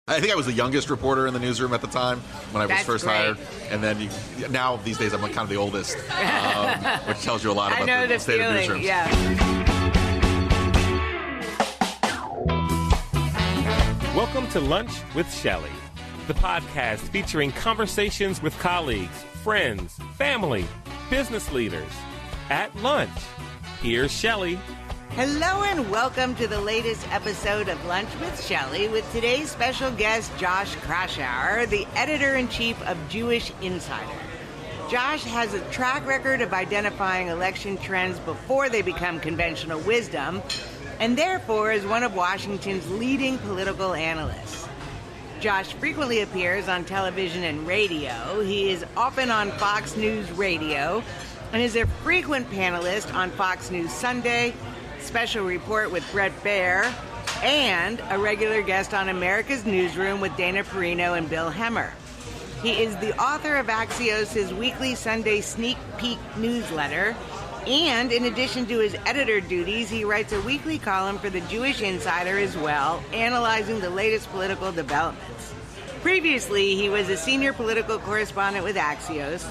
I think I was the youngest reporter in the newsroom at the time when I was first hired. And then now, these days, I'm kind of the oldest, which tells you a lot about the state of newsrooms. Yeah. Welcome to Lunch with Shelley, the podcast featuring conversations with colleagues, friends, family, business leaders. At lunch, here's Shelley. Hello and welcome to the latest episode of Lunch with Shelley with today's special guest, Josh Kraushaar, the editor-in-chief of Jewish Insider. Josh has a track record of identifying election trends before they become conventional wisdom, and therefore is one of Washington's leading political analysts. Josh frequently appears on television and radio. He is often on Fox News Radio and is a frequent panelist on Fox News Sunday, Special Report with Bret Baier, and a regular guest on America's Newsroom with Dana Perino and Bill Hemmer. He is the author of Axios' weekly Sunday sneak peek newsletter, and in addition to his editor duties, he writes a weekly column for the Jewish Insider as well, analyzing the latest political developments. Previously, he was a senior political correspondent with Axios,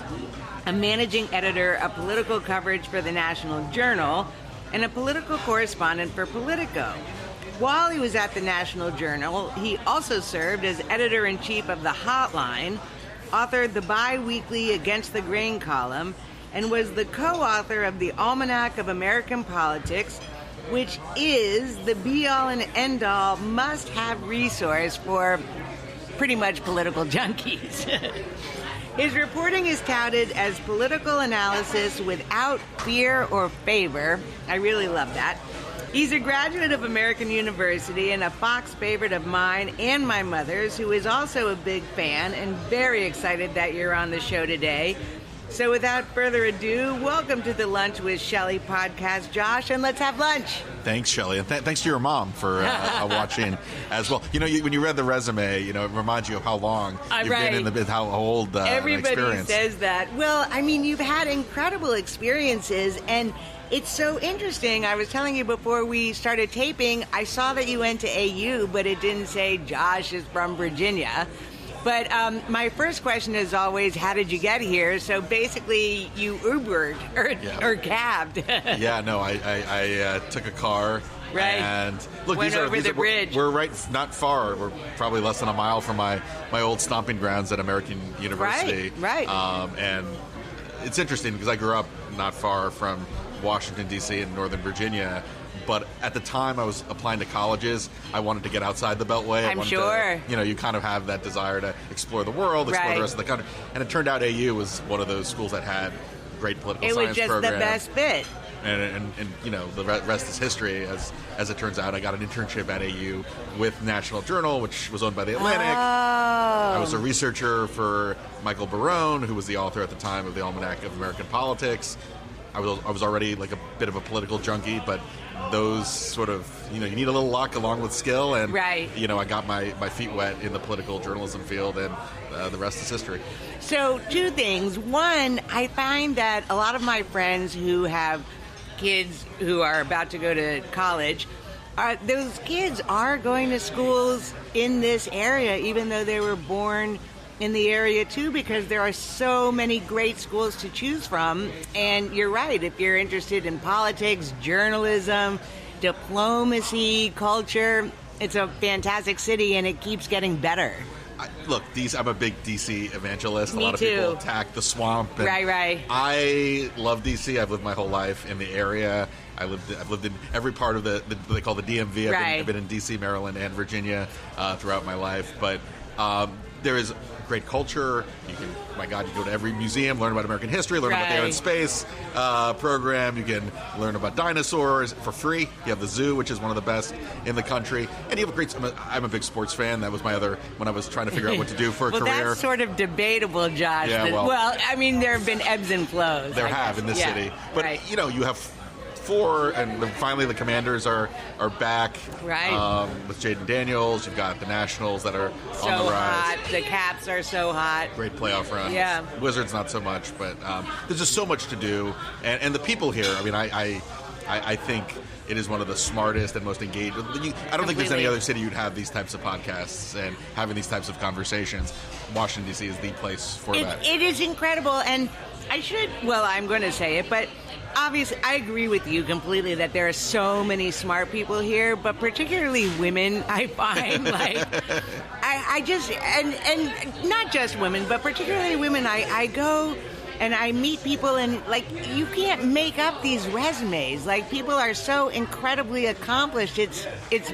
a managing editor of political coverage for the National Journal, and a political correspondent for Politico. While he was at the National Journal, he also served as editor-in-chief of The Hotline, authored the bi-weekly Against the Grain column, and was the co-author of the Almanac of American Politics, which is the be-all and end-all must-have resource for pretty much political junkies. His reporting is touted as political analysis without fear or favor. I really love that. He's a graduate of American University and a Fox favorite of mine and my mother's, who is also a big fan and very excited that you're on the show today. So without further ado, welcome to the Lunch with Shelley podcast, Josh, and let's have lunch. Thanks, Shelley, and thanks to your mom for watching as well. You know, when you read the resume, it reminds you of how long you've been in the business, how old Everybody experience. Says that. Well, I mean, you've had incredible experiences, and it's so interesting. I was telling you before we started taping, I saw that you went to AU, but it didn't say Josh is from Virginia. But my first question is always, how did you get here? So basically, you Ubered or cabbed. Yeah, no, I took a car. Right. And look, went over the bridge. We're right, not far. We're probably less than a mile from my old stomping grounds at American University. Right. And it's interesting because I grew up not far from Washington, D.C. in Northern Virginia. But at the time I was applying to colleges, I wanted to get outside the Beltway. I'm sure. You kind of have that desire to explore the world, explore the rest of the country. And it turned out AU was one of those schools that had great political science program. It was just the best fit. And the rest is history. As it turns out, I got an internship at AU with National Journal, which was owned by The Atlantic. Oh. I was a researcher for Michael Barone, who was the author at the time of the Almanac of American Politics. I was already like a bit of a political junkie, but those sort of, you need a little luck along with skill, and I got my feet wet in the political journalism field, and the rest is history. So, two things. One, I find that a lot of my friends who have kids who are about to go to college, those kids are going to schools in this area, even though they were born in the area too, because there are so many great schools to choose from. And you're right, if you're interested in politics, journalism, diplomacy, culture, it's a fantastic city, and it keeps getting better. Look, I'm a big D.C. evangelist. Me a lot of too. people attack the swamp. And Right. I love D.C. I've lived my whole life in the area. I've lived in every part of they call the DMV. I've been in D.C., Maryland, and Virginia throughout my life. But there is great culture. You can go to every museum, learn about American history, learn about the Air and Space program. You can learn about dinosaurs for free. You have the zoo, which is one of the best in the country. And you have I'm a big sports fan. That was my other, when I was trying to figure out what to do for a career. Well, that's sort of debatable, Josh. Yeah, well, I mean, there have been ebbs and flows. There have in this city. But, you have four, and finally the Commanders are back. Right. With Jaden Daniels. You've got the Nationals that are so on the rise. Hot. The Caps are so hot. Great playoff run. Yeah. Wizards not so much, but there's just so much to do. And the people here, I mean, I think it is one of the smartest and most engaged. I don't think there's any other city you'd have these types of podcasts and having these types of conversations. Washington, D.C. is the place for that. It is incredible, and I'm going to say it, but obviously I agree with you completely that there are so many smart people here, but particularly women, I find, I just, and not just women, but particularly women, I go and I meet people, and you can't make up these resumes. People are so incredibly accomplished. It's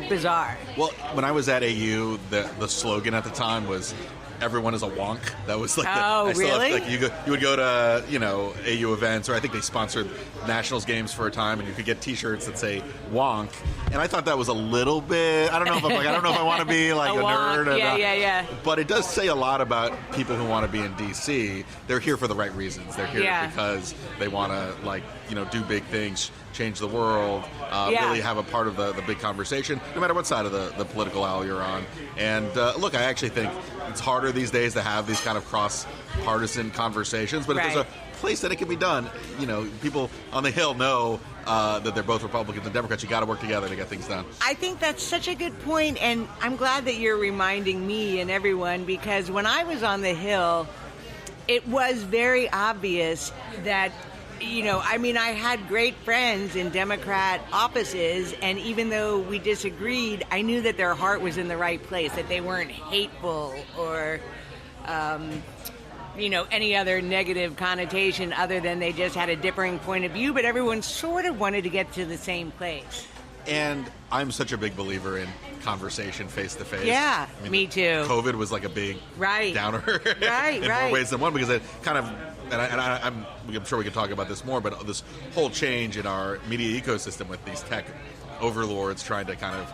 bizarre. Well, when I was at AU, the slogan at the time was "Everyone is a wonk." That was really? You would go to AU events, or I think they sponsored Nationals games for a time, and you could get T-shirts that say "wonk." And I thought that was a little bit. I don't know if I want to be a nerd. Yeah. But it does say a lot about people who want to be in DC. They're here for the right reasons. They're here because they want to do big things, change the world, really have a part of the big conversation, no matter what side of the political aisle you're on. And look, I actually think it's harder these days to have these kind of cross-partisan conversations, but if there's a place that it can be done, people on the Hill know that they're both Republicans and Democrats. You got to work together to get things done. I think that's such a good point, and I'm glad that you're reminding me and everyone, because when I was on the Hill, it was very obvious that I had great friends in Democrat offices, and even though we disagreed, I knew that their heart was in the right place, that they weren't hateful or, any other negative connotation other than they just had a differing point of view, but everyone sort of wanted to get to the same place. And I'm such a big believer in conversation face-to-face. Yeah, me too. COVID was like a big downer in more ways than one, because it kind of... I'm sure we can talk about this more, but this whole change in our media ecosystem with these tech overlords trying to kind of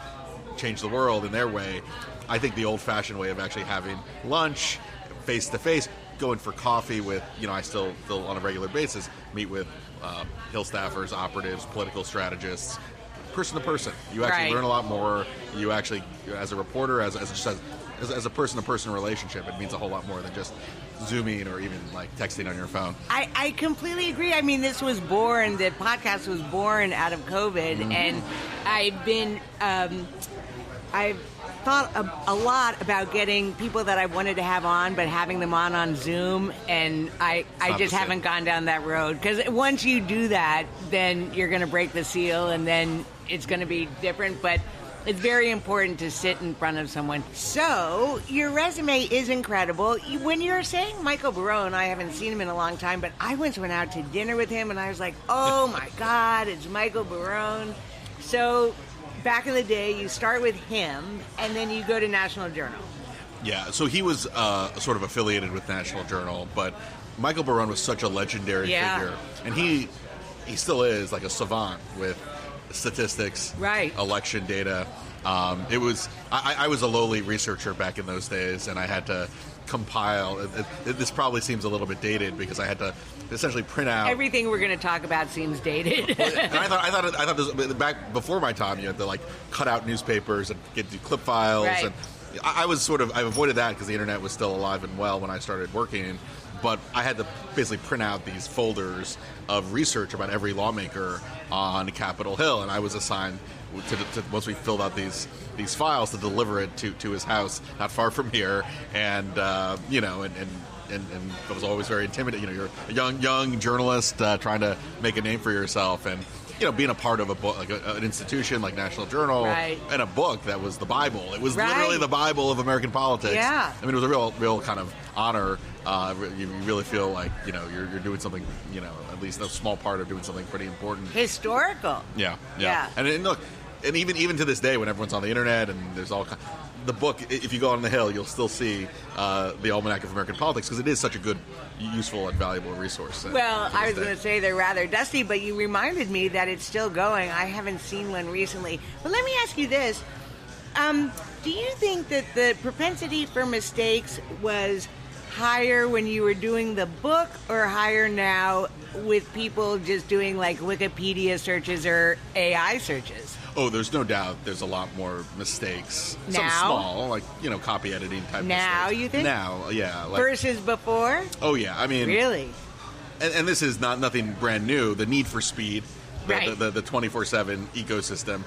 change the world in their way, I think the old-fashioned way of actually having lunch face-to-face, going for coffee with, I still on a regular basis meet with Hill staffers, operatives, political strategists, person to person. You actually learn a lot more. You actually, as a reporter, as a person-to-person relationship, it means a whole lot more than just Zooming or even texting on your phone. I completely agree. I mean, the podcast was born out of COVID, and I've thought a lot about getting people that I wanted to have on, but having them on Zoom, and I just haven't gone down that road, because once you do that, then you're going to break the seal, and then it's going to be different, but it's very important to sit in front of someone. So, your resume is incredible. When you're saying Michael Barone, I haven't seen him in a long time, but I once went out to dinner with him, and I was like, oh my God, it's Michael Barone. So, back in the day, you start with him, and then you go to National Journal. Yeah, so he was sort of affiliated with National Journal, but Michael Barone was such a legendary figure. And he still is a savant with statistics, election data. I was a lowly researcher back in those days, and I had to compile. This probably seems a little bit dated, because I had to essentially print out everything we're going to talk about. Seems dated. And I thought this, back before my time, you had to cut out newspapers and do clip files, and I avoided that because the internet was still alive and well when I started working. But I had to basically print out these folders of research about every lawmaker on Capitol Hill, and I was assigned to once we filled out these files, to deliver it to his house not far from here, and it was always very intimidating. You're a young journalist trying to make a name for yourself, and being a part of a book, an institution like National Journal, and a book that was the Bible. It was literally the Bible of American politics. Yeah. I mean, it was a real kind of honor. You really feel like, you're doing something, at least a small part of doing something pretty important. Historical. Yeah. And look, and even to this day, when everyone's on the internet and there's all the book, if you go on the Hill, you'll still see the Almanac of American Politics, because it is such a good, useful, and valuable resource. Well, I was going to say they're rather dusty, but you reminded me that it's still going. I haven't seen one recently. But let me ask you this. Do you think that the propensity for mistakes was higher when you were doing the book, or higher now with people just doing Wikipedia searches or AI searches? Oh, there's no doubt there's a lot more mistakes. Now? Some small, copy editing type now, mistakes. You think? Now, yeah. Versus before? Oh, yeah. I mean... Really? And this is nothing brand new. The need for speed Right. The 24/7 ecosystem,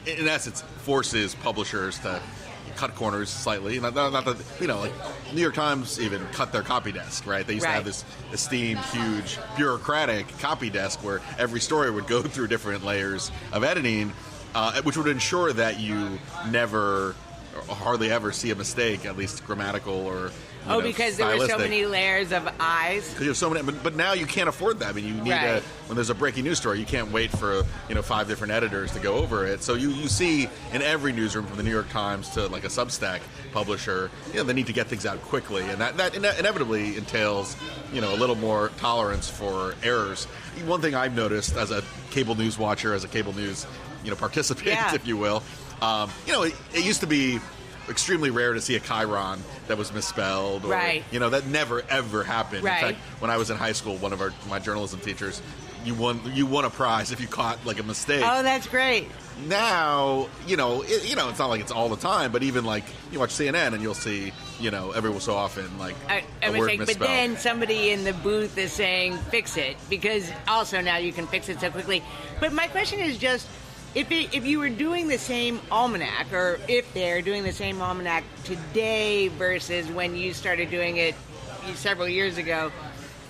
in essence, forces publishers to cut corners slightly. Not that, like New York Times even cut their copy desk, right? They used to have this esteemed, huge, bureaucratic copy desk where every story would go through different layers of editing, which would ensure that you never or hardly ever see a mistake, at least grammatical or because there were so many layers of eyes. Because you have so many, but now you can't afford that. I mean, you need when there's a breaking news story, you can't wait for 5 different editors to go over it. So you see in every newsroom, from the New York Times to like a Substack publisher, they need to get things out quickly, and that inevitably entails a little more tolerance for errors. One thing I've noticed as a cable news watcher, as a cable news participant, if you will, it used to be extremely rare to see a chyron that was misspelled, or that never ever happened. In fact, when I was in high school, one of my journalism teachers, you won a prize if you caught like a mistake. Oh, that's great. Now, it's not like it's all the time, but even like you watch CNN and you'll see, every so often like a word misspelled. But then somebody in the booth is saying, fix it, because also now you can fix it so quickly. But my question is just, if you were doing the same almanac, or if they're doing the same almanac today versus when you started doing it several years ago,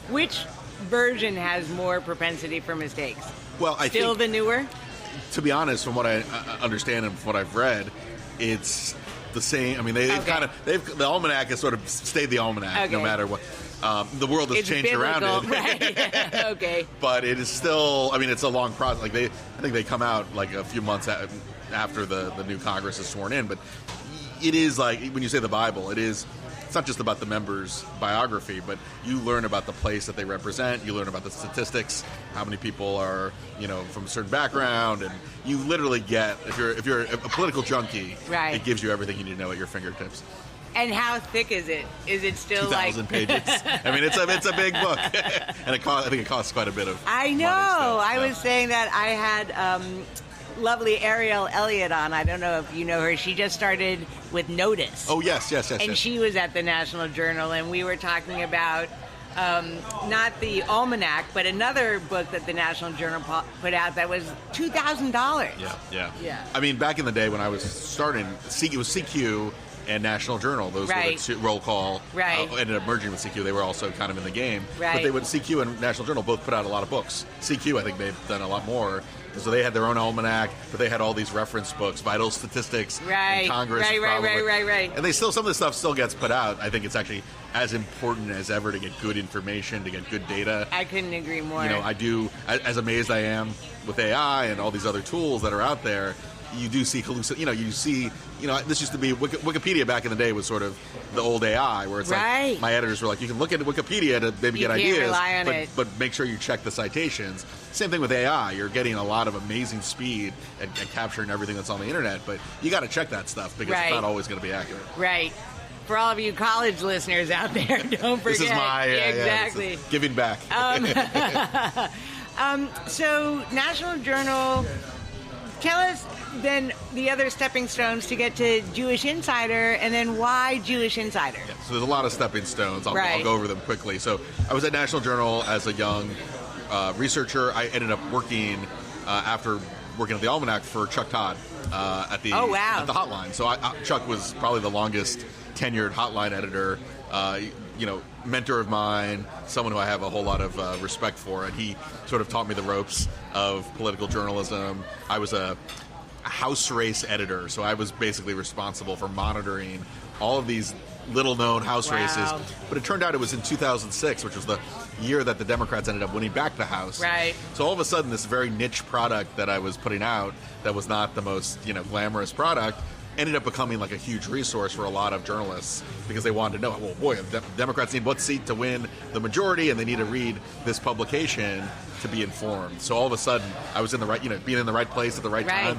which version has more propensity for mistakes? Well, I think the newer? To be honest, from what I understand and from what I've read, it's the same. I mean, the almanac has sort of stayed the almanac no matter what. The world has changed biblical, around it. Right. Okay. But it is still, it's a long process. Like I think they come out like a few months after the new Congress is sworn in. But it is like, when you say the Bible, it's not just about the members' biography, but you learn about the place that they represent. You learn about the statistics, how many people are, from a certain background, and you literally get, if you're a political junkie, it gives you everything you need to know at your fingertips. And how thick is it? Is it still 2,000 pages? I mean, it's a big book, and I think it costs quite a bit of. I know. I was saying that I had lovely Ariel Elliott on. I don't know if you know her. She just started with Notice. Oh yes. And she was at the National Journal, and we were talking about not the almanac, but another book that the National Journal put out that was $2,000. Yeah. I mean, back in the day when I was starting, it was CQ and National Journal. Those were the two, Roll Call. Ended up merging with CQ. They were also kind of in the game. But CQ and National Journal both put out a lot of books. CQ, I think, may have done a lot more. So they had their own almanac, but they had all these reference books, vital statistics, and Congress. Right. And some of the stuff still gets put out. I think it's actually as important as ever to get good information, to get good data. I couldn't agree more. I do, as amazed I am with AI and all these other tools that are out there, you do see this used to be Wikipedia back in the day was sort of the old AI, where it's like my editors were like, you can look at Wikipedia to maybe get ideas, but make sure you check the citations. Same thing with AI. You're getting a lot of amazing speed and capturing everything that's on the internet, but you got to check that stuff because it's not always going to be accurate. Right. For all of you college listeners out there, don't forget. This is my exactly giving back. So National Journal. Tell us then the other stepping stones to get to Jewish Insider, and then why Jewish Insider? Yeah, so there's a lot of stepping stones. I'll go over them quickly. So I was at National Journal as a young researcher. I ended up working after working at the Almanac for Chuck Todd at the Hotline. So Chuck was probably the longest tenured Hotline editor. Mentor of mine, someone who I have a whole lot of respect for, and he sort of taught me the ropes of political journalism. I was a house race editor, so I was basically responsible for monitoring all of these little-known house races. But it turned out it was in 2006, which was the year that the Democrats ended up winning back the House. Right. So all of a sudden, this very niche product that I was putting out that was not the most glamorous product ended up becoming like a huge resource for a lot of journalists because they wanted to know, well, boy, Democrats need what seat to win the majority, and they need to read this publication to be informed. So all of a sudden, I was in the right, being in the right place at the right time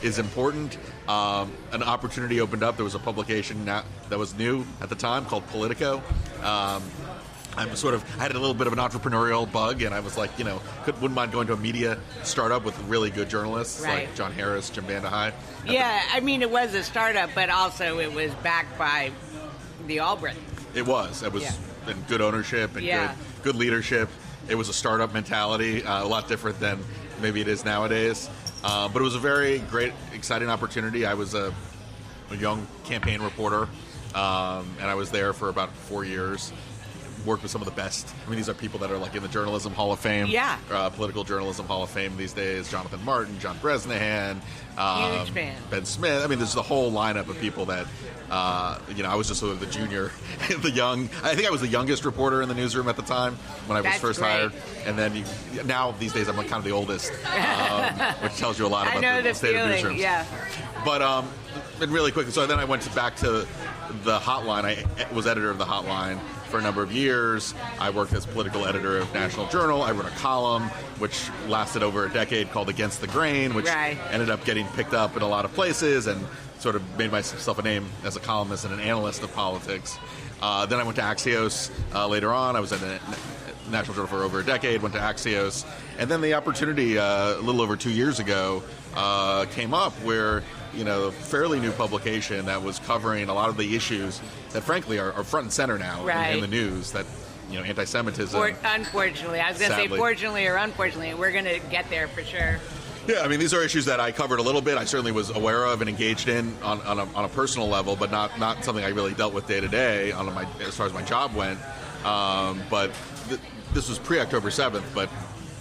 is important. An opportunity opened up. There was a publication that was new at the time called Politico. I had a little bit of an entrepreneurial bug, and I was like, wouldn't mind going to a media startup with really good journalists like John Harris, Jim Vandehei. Yeah, I mean, it was a startup, but also it was backed by the Albright. It was and good ownership and good leadership. It was a startup mentality, a lot different than maybe it is nowadays. But it was a very great, exciting opportunity. I was a young campaign reporter, and I was there for about 4 years. Worked with some of the best. I mean, these are people that are like in the Journalism Hall of Fame. Yeah. Political Journalism Hall of Fame these days. Jonathan Martin, John Bresnahan, Huge fan. Ben Smith. I mean, there's the whole lineup of people that, I was just sort of the junior, the young. I think I was the youngest reporter in the newsroom at the time when I was first hired. And then now these days I'm like kind of the oldest, which tells you a lot about the state of newsrooms. Yeah. But and really quickly, so then I went back to the Hotline. I was editor of the Hotline for a number of years. I worked as political editor of National Journal. I wrote a column which lasted over a decade called Against the Grain, which ended up getting picked up in a lot of places and sort of made myself a name as a columnist and an analyst of politics. Then I went to Axios later on. I was at the National Journal for over a decade, went to Axios. And then the opportunity a little over 2 years ago came up where a fairly new publication that was covering a lot of the issues that, frankly, are front and center now in the news. That anti-Semitism. Unfortunately, I was going to say fortunately or unfortunately, we're going to get there for sure. Yeah, I mean, these are issues that I covered a little bit. I certainly was aware of and engaged in on a personal level, but not something I really dealt with day to day as far as my job went. But this was pre-October 7th. But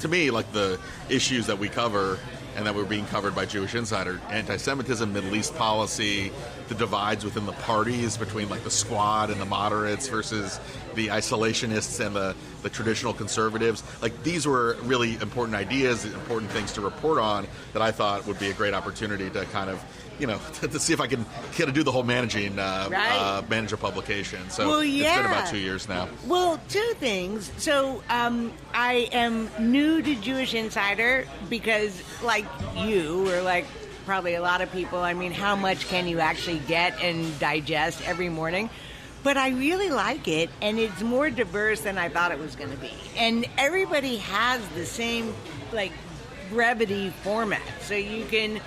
to me, like the issues that we cover and that were being covered by Jewish Insider, anti-Semitism, Middle East policy, the divides within the parties between like the Squad and the moderates versus the isolationists and the traditional conservatives. Like these were really important ideas, important things to report on that I thought would be a great opportunity to kind of, to see if I can kind of do the whole manage a publication. So It's been about 2 years now. Well, two things. So I am new to Jewish Insider because, like you, or like probably a lot of people, I mean, how much can you actually get and digest every morning? But I really like it, and it's more diverse than I thought it was going to be. And everybody has the same, like, brevity format. So you can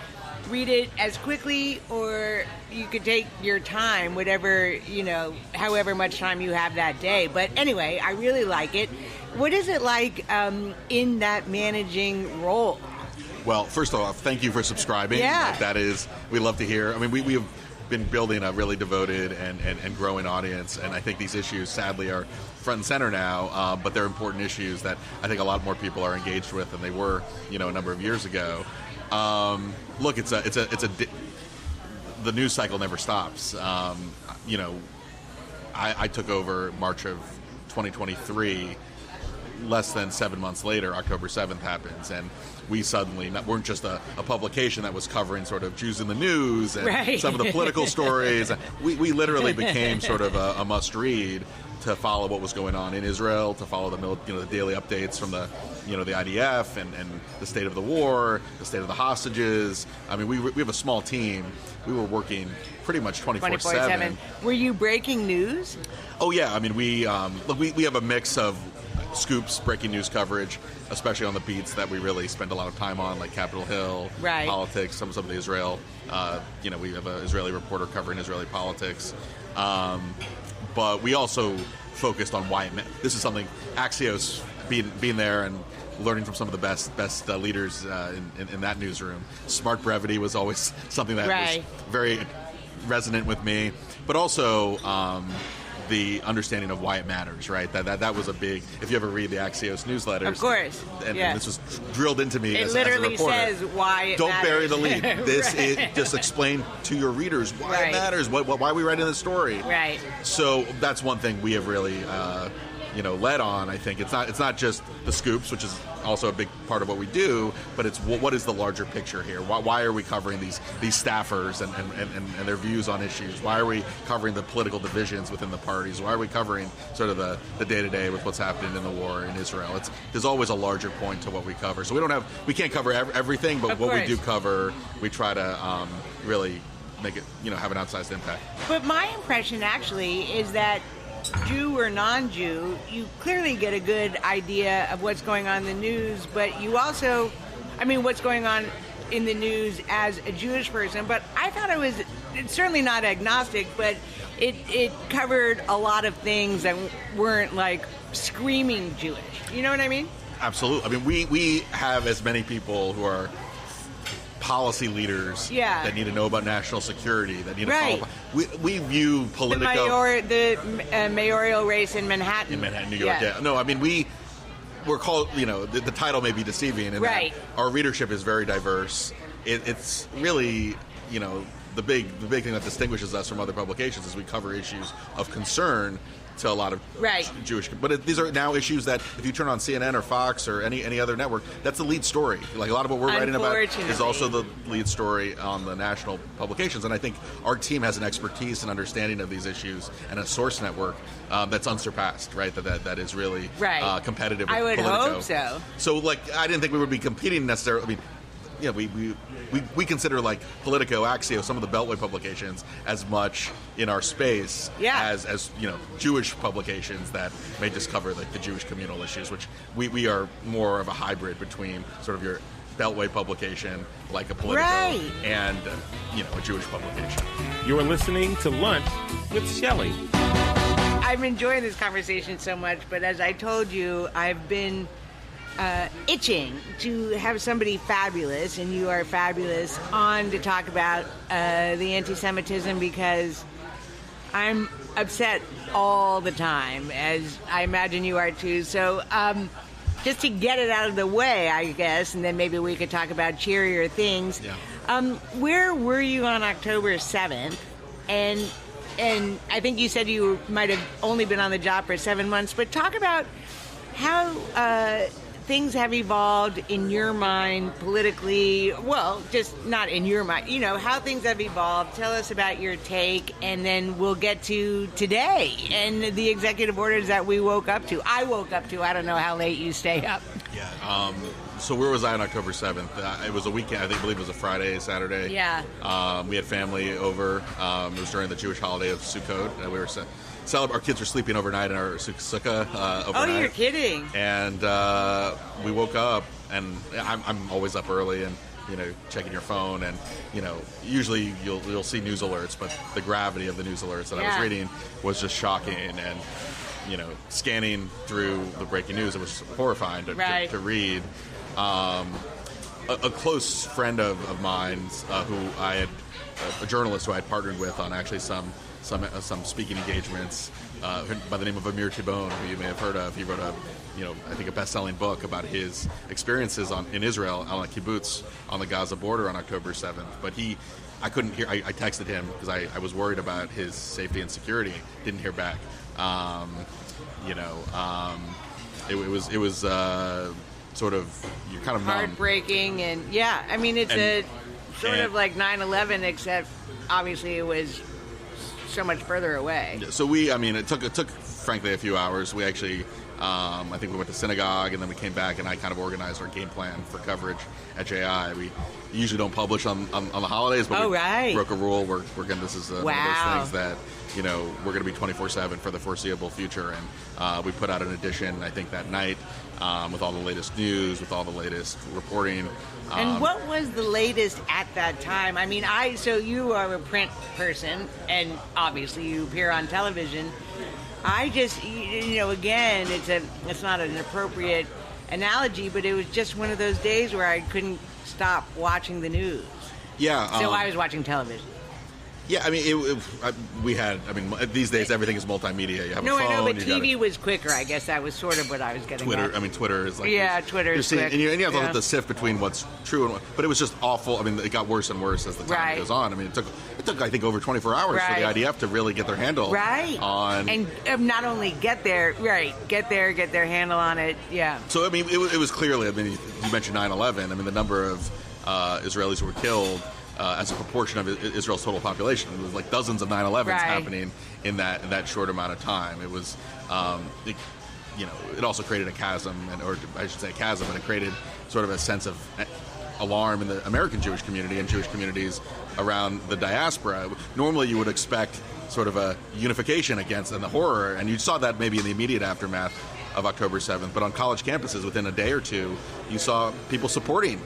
read it as quickly, or you could take your time, whatever, however much time you have that day. But anyway, I really like it. What is it like in that managing role? Well, first of all, thank you for subscribing. Yeah. That is, we love to hear. I mean, we have been building a really devoted and growing audience, and I think these issues, sadly, are front and center now, but they're important issues that I think a lot more people are engaged with than they were, a number of years ago. Look, the news cycle never stops. I took over March of 2023. Less than 7 months later, October 7th happens, and we suddenly weren't just a publication that was covering sort of Jews in the news and some of the political stories. We literally became sort of a must-read to follow what was going on in Israel, to follow the daily updates from the the IDF and the state of the war, the state of the hostages. I mean, we have a small team. We were working pretty much 24/7. Were you breaking news? Oh yeah, I mean we have a mix of scoops, breaking news coverage, especially on the beats that we really spend a lot of time on, like Capitol Hill, politics, some of the Israel. We have an Israeli reporter covering Israeli politics. But we also focused on why this is something Axios being there and learning from some of the best leaders in that newsroom. Smart brevity was always something that was very resonant with me, but also the understanding of why it matters, right? That was a big. If you ever read the Axios newsletters, of course, and this was drilled into me as a reporter. It literally says why it Don't matters. bury the lead. This just explain to your readers why it matters. Why are we writing this story? Right. So that's one thing we have really led on. I think it's not just the scoops, which is also a big part of what we do, but it's what is the larger picture here? Why are we covering these staffers and their views on issues? Why are we covering the political divisions within the parties? Why are we covering sort of the day-to-day with what's happening in the war in Israel? There's always a larger point to what we cover. So we can't cover everything, but what we do cover, we try to really make it have an outsized impact. But my impression actually is that Jew or non-Jew, you clearly get a good idea of what's going on in the news, but you also, what's going on in the news as a Jewish person. But I thought it's certainly not agnostic, but it covered a lot of things that weren't like screaming Jewish. You know what I mean? Absolutely. I mean, we have as many people who are policy leaders that need to know about national security, that need to follow. We view Politico... The mayoral race in Manhattan. In Manhattan, New York, yeah. No, I mean, we're called, the title may be deceiving in that our readership is very diverse. It's really, the big thing that distinguishes us from other publications is we cover issues of concern to a lot of Jewish, but these are now issues that if you turn on CNN or Fox or any other network, that's the lead story. Like a lot of what we're writing about is also the lead story on the national publications, and I think our team has an expertise and understanding of these issues and a source network that's unsurpassed. Right, that is really competitive. With I would Politico. hope so. So, I didn't think we would be competing necessarily. I mean, yeah, we consider like Politico, Axios, some of the Beltway publications as much in our space as Jewish publications that may just cover like the Jewish communal issues, which we are more of a hybrid between sort of your Beltway publication like a Politico and a Jewish publication. You are listening to Lunch with Shelley. I'm enjoying this conversation so much, but as I told you, I've been itching to have somebody fabulous, and you are fabulous, on to talk about the anti-Semitism, because I'm upset all the time, as I imagine you are too. So just to get it out of the way, I guess, and then maybe we could talk about cheerier things. Yeah. Where were you on October 7th? And I think you said you might have only been on the job for 7 months, but talk about how things have evolved in your mind politically. Well, just not in your mind, how things have evolved. Tell us about your take, and then we'll get to today and the executive orders that we woke up to. I woke up to. I don't know how late you stay up. Yeah. So where was I on October 7th? It was a weekend. I believe it was a Friday, Saturday. Yeah. We had family over. It was during the Jewish holiday of Sukkot. We were our kids were sleeping overnight in our sukkah overnight. Oh, you're kidding. And we woke up, and I'm always up early and, checking your phone. And, usually you'll see news alerts, but the gravity of the news alerts that I was reading was just shocking. And, scanning through the breaking news, it was horrifying to read. A close friend of mine, a journalist who I had partnered with on actually some speaking engagements, by the name of Amir Tibon, who you may have heard of. He wrote a best-selling book about his experiences in Israel on a kibbutz on the Gaza border on October 7th. But I couldn't hear. I texted him because I was worried about his safety and security. Didn't hear back. It was sort of, you're kind of numb. Heartbreaking, and it's sort of like 9/11, except obviously it was so much further away. So it took frankly a few hours. We actually, I think we went to synagogue, and then we came back, and I kind of organized our game plan for coverage at JI. We usually don't publish on the holidays, but we broke a rule. This is one of those things that, we're going to be 24/7 for the foreseeable future, and we put out an edition, I think, that night, with all the latest news, with all the latest reporting. And what was the latest at that time? So you are a print person, and obviously you appear on television. I just, again, it's not an appropriate analogy, but it was just one of those days where I couldn't stop watching the news. Yeah. So I was watching television. Yeah, these days everything is multimedia. You have a phone. I know, but TV was quicker. I guess that was sort of what I was getting Twitter. at. Twitter is like... Yeah, Twitter is quick. And you have to have to sift between what's true and... But it was just awful. It got worse and worse as the time goes on. It took, I think, over 24 hours for the IDF to really get their handle on... And not only get their handle on it, yeah. So, it was clearly... you mentioned 9/11. The number of Israelis who were killed... as a proportion of Israel's total population. It was like dozens of 9/11s happening in that short amount of time. It was, it also created a chasm, or I should say a chasm, and it created sort of a sense of alarm in the American Jewish community and Jewish communities around the diaspora. Normally you would expect sort of a unification against and the horror, and you saw that maybe in the immediate aftermath of October 7th, but on college campuses within a day or two, you saw people supporting.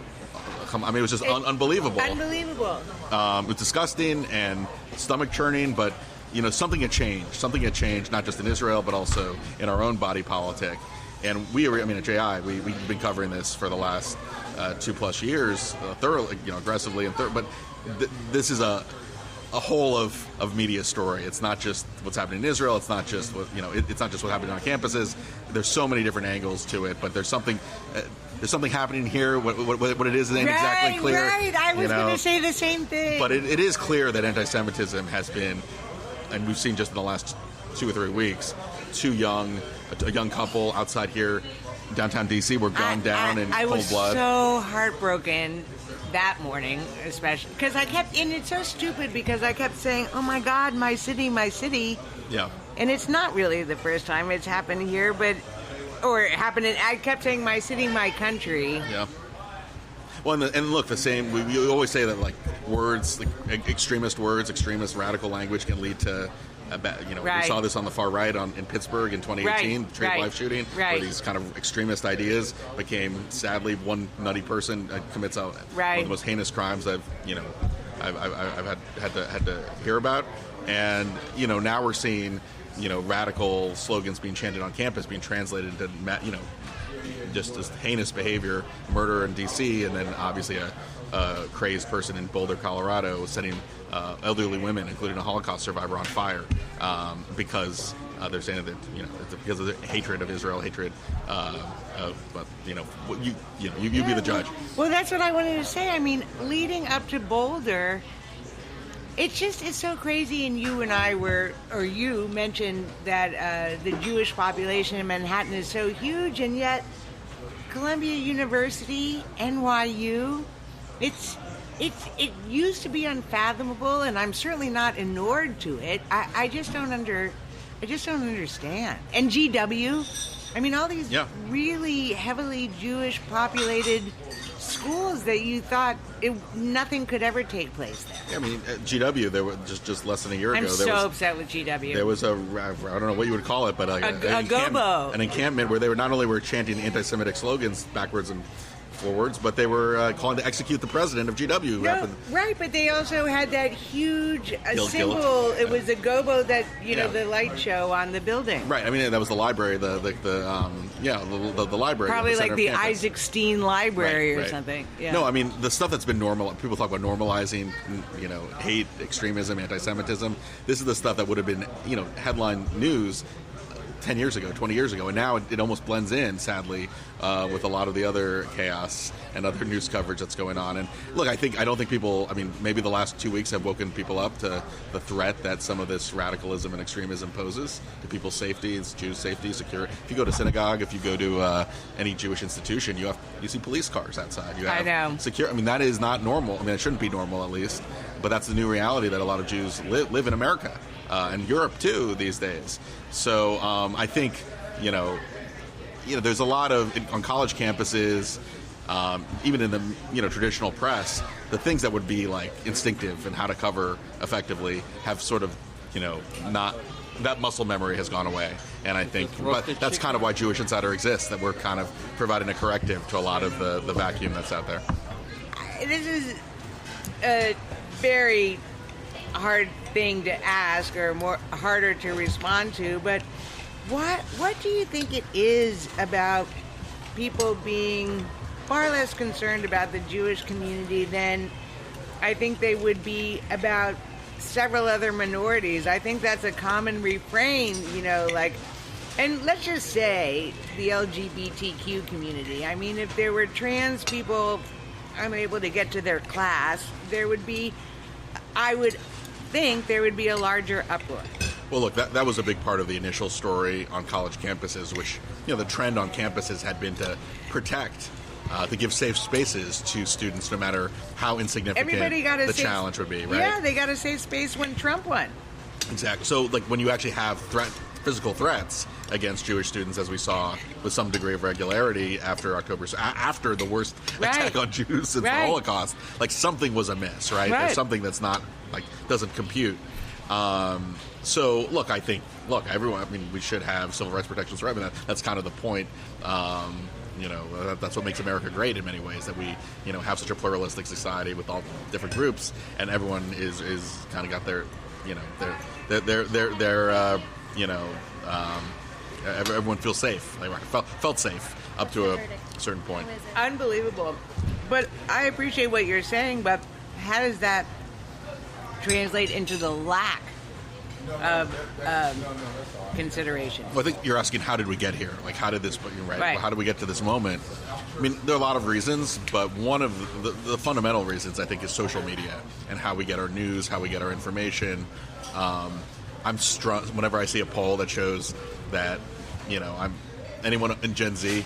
It was just unbelievable. Unbelievable. It was disgusting and stomach churning, but something had changed. Something had changed, not just in Israel, but also in our own body politic. And at JI, we've been covering this for the last 2+ years, thoroughly, aggressively but this is a whole of media story. It's not just what's happening in Israel. It's not just it's not just what's happening on campuses. There's so many different angles to it. But there's something happening here. What it is isn't exactly clear. Right. I was going to say the same thing. But it is clear that anti-Semitism has been, and we've seen just in the last 2 or 3 weeks, a young couple outside here, downtown DC, were gunned down in cold blood. I was so heartbroken that morning, especially because and it's so stupid because I kept saying, "Oh my God, my city, my city." Yeah. And it's not really the first time it's happened here, I kept saying, "My city, my country." Yeah. Well, and look, the same. We always say that words, extremist radical language can lead to. We saw this on the far right in Pittsburgh in 2018, the Trade Life shooting, where these kind of extremist ideas became, sadly, one nutty person commits one of the most heinous crimes I've had to hear about. And now we're seeing radical slogans being chanted on campus, being translated into just this heinous behavior, murder in D.C., and then obviously a crazed person in Boulder, Colorado, setting elderly women, including a Holocaust survivor, on fire because they're saying that it's because of the hatred of Israel, but you be the judge. Well, that's what I wanted to say. I mean, leading up to Boulder, it's so crazy. And you mentioned that the Jewish population in Manhattan is so huge, and yet Columbia University, NYU, it used to be unfathomable, and I'm certainly not inured to it. I just don't understand. And GW, I mean, all these really heavily Jewish populated schools that you thought nothing could ever take place there. Yeah, I mean, at GW, there was just less than a year ago. I'm so upset with GW. There was I don't know what you would call it, but an encampment where they were not only were chanting anti-Semitic slogans backwards and forwards, but they were calling to execute the president of GW. Right, but they also had that huge symbol. It was a gobo that the light show on the building. Right. I mean, that was the library. The library. Probably like the Isaac Steen Library or something. Yeah. No, I mean the stuff that's been normal. People talk about normalizing, hate, extremism, anti-Semitism. This is the stuff that would have been, headline news 10 years ago, 20 years ago, and now it almost blends in, sadly, with a lot of the other chaos and other news coverage that's going on. And look, I don't think people, maybe the last 2 weeks have woken people up to the threat that some of this radicalism and extremism poses to people's safety, it's Jews' safety, security. If you go to synagogue, if you go to any Jewish institution, you see police cars outside. You have that is not normal. It shouldn't be normal, at least, but that's the new reality that a lot of Jews live in America. And Europe too these days. So I think there's a lot of on college campuses, even in the traditional press, the things that would be like instinctive and how to cover effectively have sort of not, that muscle memory has gone away. And I think that's kind of why Jewish Insider exists, that we're kind of providing a corrective to a lot of the vacuum that's out there. This is a very hard thing to ask, or harder to respond to, but what do you think it is about people being far less concerned about the Jewish community than I think they would be about several other minorities? I think that's a common refrain, and let's just say the LGBTQ community. If there were trans people unable to get to their class, I would think there would be a larger uproar. Well, look, that was a big part of the initial story on college campuses, which, the trend on campuses had been to protect, to give safe spaces to students, no matter how insignificant the challenge would be, right? Yeah, they got a safe space when Trump won. Exactly. So, when you actually have physical threats against Jewish students, as we saw with some degree of regularity after after the worst attack on Jews since the Holocaust, something was amiss, right? There's something that's not, doesn't compute. So, look, I think, everyone, we should have civil rights protections for everyone. That's kind of the point. That's what makes America great in many ways, that we, have such a pluralistic society with all different groups, and everyone is everyone feels safe. They felt safe up to a certain point. Unbelievable. But I appreciate what you're saying, but how does that translate into the lack of consideration? Well, I think you're asking, how did we get here? Like, how did this, right? Right. How did we get to this moment? I mean, there are a lot of reasons, but one of the fundamental reasons, I think, is social media and how we get our news, how we get our information. I'm struck whenever I see a poll that shows that, anyone in Gen Z,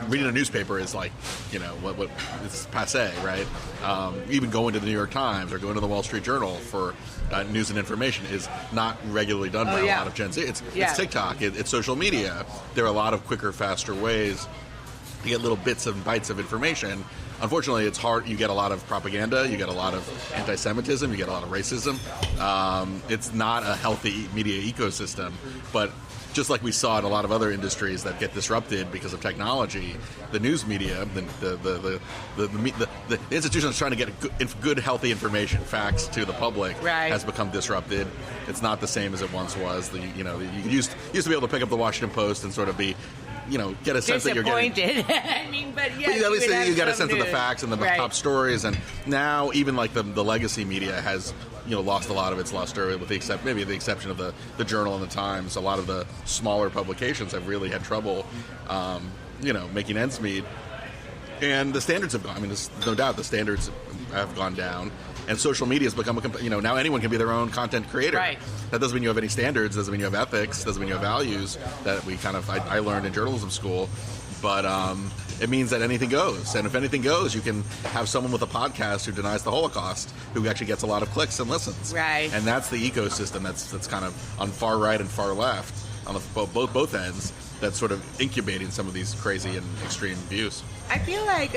reading a newspaper is like, what it's passé, right? Even going to the New York Times or going to the Wall Street Journal for news and information is not regularly done by a lot of Gen Z. It's TikTok, it's social media. There are a lot of quicker, faster ways to get little bits and bites of information. Unfortunately, it's hard. You get a lot of propaganda, you get a lot of anti-Semitism, you get a lot of racism. It's not a healthy media ecosystem, but just like we saw in a lot of other industries that get disrupted because of technology, the news media, the institution that's trying to get good, healthy information, facts to the public, has become disrupted. It's not the same as it once was. You used to be able to pick up the Washington Post and sort of be, get a sense that you're getting. I mean, but at least you get a sense news. of the facts and the top stories. And now even like the legacy media has lost a lot of its luster, with the exception of the Journal and the Times. A lot of the smaller publications have really had trouble, making ends meet. And the standards have gone. I mean, there's no doubt the standards have gone down. And social media has become now anyone can be their own content creator. Right. That doesn't mean you have any standards. Doesn't mean you have ethics. Doesn't mean you have values that I learned in journalism school. But it means that anything goes. And if anything goes, you can have someone with a podcast who denies the Holocaust, who actually gets a lot of clicks and listens. Right. And that's the ecosystem that's kind of on far right and far left, on both ends, that's sort of incubating some of these crazy and extreme views. I feel like,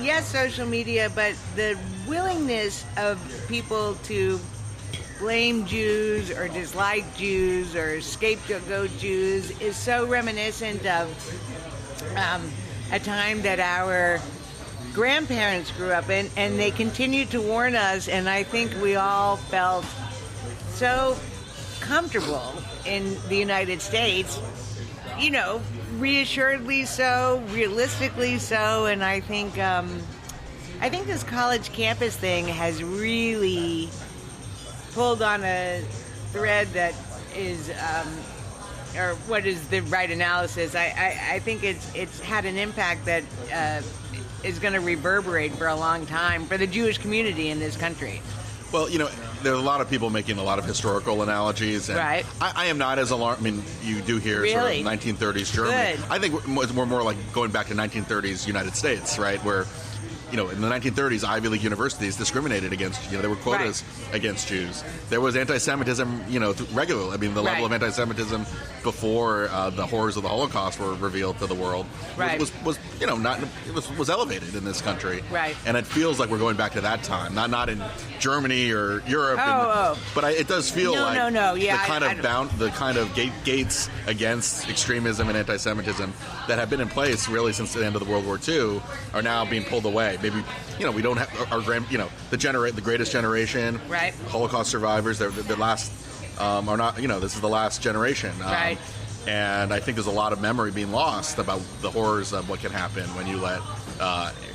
yes, social media, but the willingness of people to blame Jews or dislike Jews or scapegoat Jews is so reminiscent of a time that our grandparents grew up in, and they continued to warn us, and I think we all felt so comfortable in the United States, reassuredly so, realistically so, and I think this college campus thing has really pulled on a thread that is, or what is the right analysis? I think it's had an impact that is going to reverberate for a long time for the Jewish community in this country. Well, there are a lot of people making a lot of historical analogies. And right. I am not as alarmed. I mean, you do hear sort of 1930s Germany. Good. I think we're more like going back to 1930s United States, right, where in the 1930s, Ivy League universities discriminated against, there were quotas against Jews. There was anti-Semitism, regularly. I mean, the level of anti-Semitism before the horrors of the Holocaust were revealed to the world was elevated in this country. Right. And it feels like we're going back to that time, not in Germany or Europe. But it does feel the kind of gates against extremism and anti-Semitism that have been in place really since the end of the World War II are now being pulled away. Maybe we don't have our the greatest generation, right? Holocaust survivors. They're the last are not. This is the last generation, right? And I think there's a lot of memory being lost about the horrors of what can happen when you let